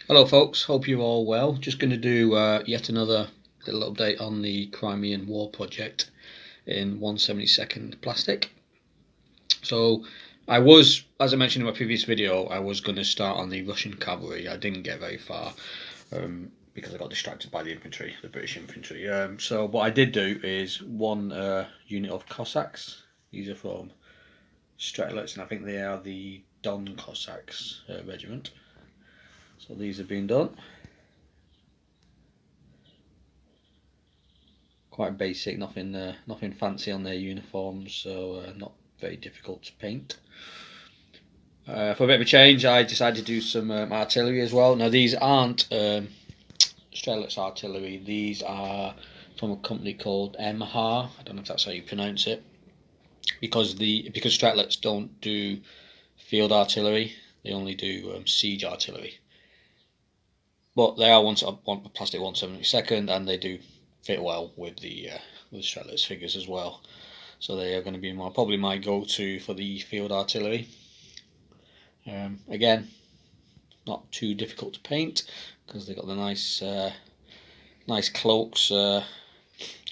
Hello folks, hope you're all well. Just going to do yet another little update on the Crimean War project in 1/72 plastic. So as I mentioned in my previous video, I was going to start on the Russian cavalry. I didn't get very far because I got distracted by the infantry, the British infantry. So what I did do is one unit of Cossacks. These are from Stretlets, and I think they are the Don Cossacks regiment. So these have been done. Quite basic, nothing fancy on their uniforms, so not very difficult to paint. For a bit of a change, I decided to do some artillery as well. Now these aren't Strelets artillery; these are from a company called MHAR. I don't know if that's how you pronounce it, because Stretlets don't do field artillery; they only do siege artillery. But they are one plastic 1/72, and they do fit well with the Stretlets figures as well. So they are going to be probably my go-to for the field artillery. Again, not too difficult to paint because they've got the nice cloaks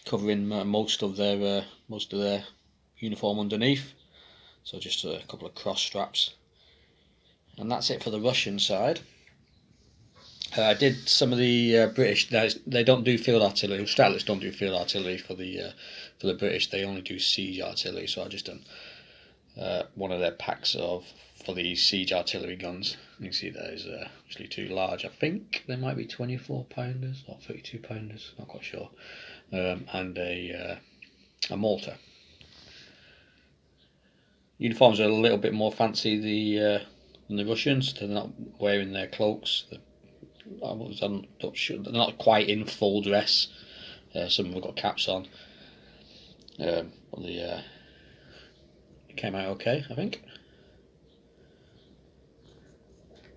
covering most of their uniform underneath. So just a couple of cross straps, and that's it for the Russian side. I did some of the British. They don't do field artillery. Stretlets don't do field artillery for the British. They only do siege artillery. So I just done one of their packs for the siege artillery guns. You can see those actually too large. I think they might be 24-pounders or 32-pounders. Not quite sure. And a mortar. Uniforms are a little bit more fancy than the Russians. They're not wearing their cloaks. I'm not sure, they're not quite in full dress. Some of them have got caps on. But it came out okay, I think.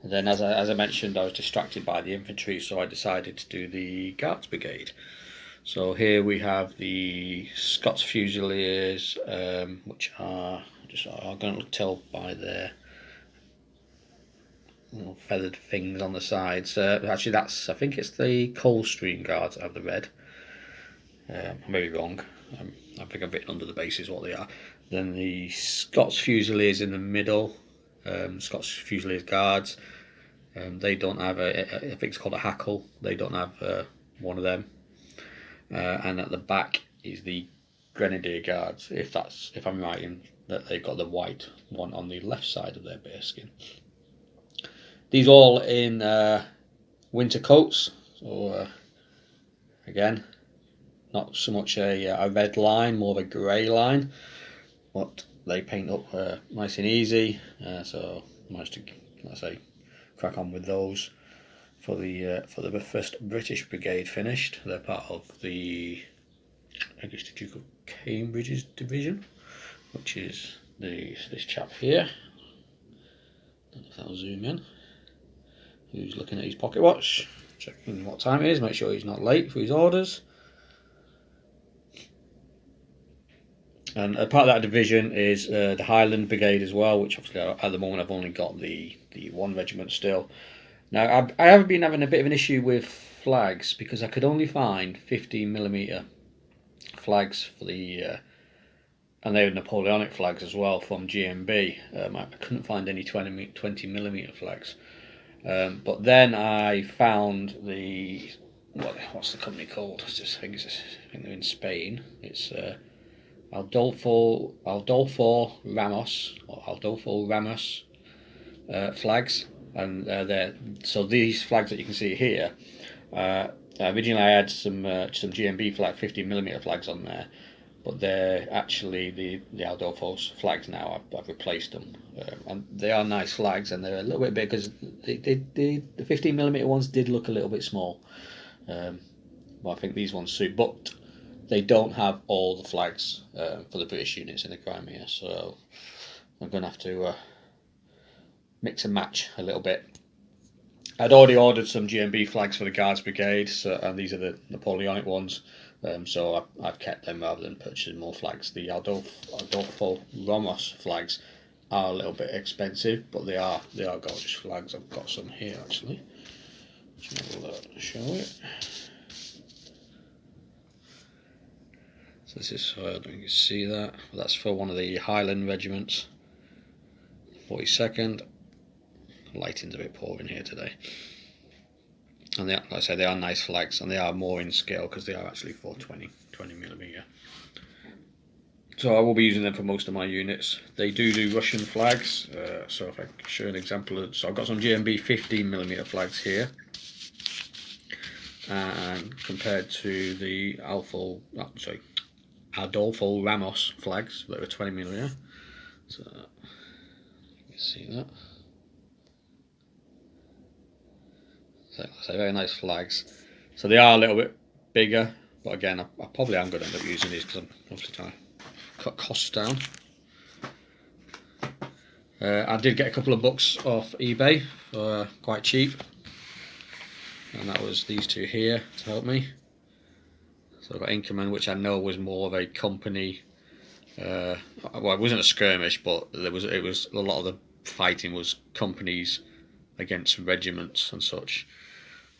And then, as I mentioned, I was distracted by the infantry, so I decided to do the Guards Brigade. So here we have the Scots Fusiliers, which are going to tell by their little feathered things on the sides. Actually, I think it's the Coldstream Guards that have the red. I may be wrong. I think I've written under the bases what they are. Then the Scots Fusiliers in the middle, Scots Fusiliers Guards. They don't have I think it's called a hackle. They don't have one of them. And at the back is the Grenadier Guards. If I'm right in that they've got the white one on the left side of their bearskin. These all in winter coats, so again, not so much a red line, more of a grey line, but they paint up nice and easy, so I managed to, let's say, crack on with those for the first British Brigade finished. They're part of the Duke of Cambridge's division, which is this chap here. I don't know if that'll zoom in. Who's looking at his pocket watch, checking what time it is, make sure he's not late for his orders. And a part of that division is the Highland Brigade as well, which obviously at the moment I've only got the one regiment still. Now I have been having a bit of an issue with flags because I could only find 15mm flags for the and they were Napoleonic flags as well from GMB. I couldn't find any 20mm flags. But then I found what's the company called? I think they're in Spain. It's Adolfo Ramos flags, and so these flags that you can see here. Originally, I had some GMB 15mm flags on there, but they're actually the Adolfo's flags now. I've replaced them, and they are nice flags, and they're a little bit big because the 15mm ones did look a little bit small. But I think these ones suit, but they don't have all the flags for the British units in the Crimea, so I'm going to have to mix and match a little bit. I'd already ordered some GMB flags for the Guards Brigade, and these are the Napoleonic ones. So I've kept them rather than purchasing more flags. The Adolfo Ramos flags are a little bit expensive, but they are gorgeous flags. I've got some here actually. Show it. So this is, I don't know if you can see that, but that's for one of the Highland regiments, 42nd. Lighting's a bit poor in here today. And they are, like I say, they are nice flags, and they are more in scale because they are actually 20mm. So I will be using them for most of my units. They do Russian flags, so if I can show an example of, so I've got some GMB 15mm flags here, and compared to the Adolfo Ramos flags that were 20mm. So you can see that. So very nice flags. So they are a little bit bigger, but again, I probably am going to end up using these because I'm obviously trying to cut costs down. I did get a couple of books off eBay for quite cheap, and that was these two here to help me. So I've got Inkerman, which I know was more of a company. Well, it wasn't a skirmish, but it was a lot of the fighting was companies against regiments and such.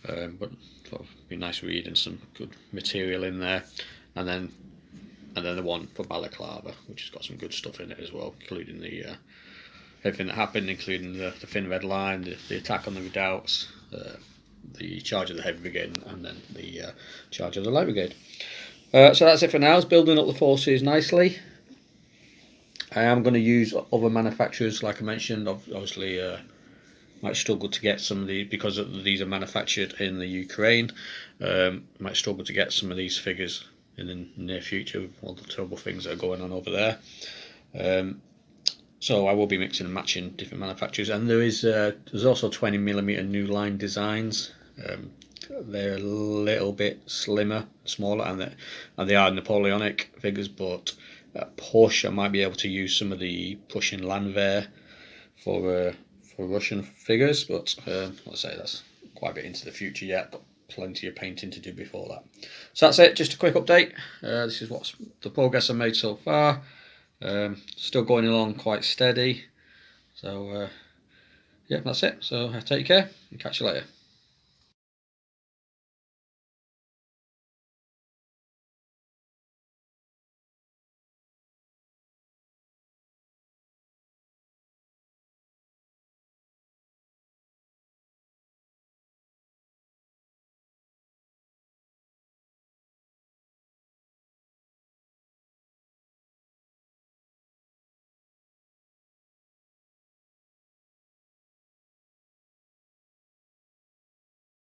But it'd be nice reading some good material in there, and then the one for Balaclava, which has got some good stuff in it as well, including the everything that happened, including the Thin Red Line, the attack on the redoubts, the charge of the Heavy Brigade, and then the charge of the Light Brigade. So that's it for now. It's building up the forces nicely. I am going to use other manufacturers, like I mentioned. Obviously, might struggle to get some of these because these are manufactured in the Ukraine. Might struggle to get some of these figures in the near future with all the terrible things that are going on over there. So I will be mixing and matching different manufacturers, and there's also 20mm new line designs. They're a little bit slimmer, smaller, and they are Napoleonic figures, but push I might be able to use some of the Prussian Landwehr for Russian figures, but let's say that's quite a bit into the future yet, but plenty of painting to do before that. So that's it, just a quick update. This is what's the progress I've made so far. Still going along quite steady. So yeah, that's it. So take care and catch you later.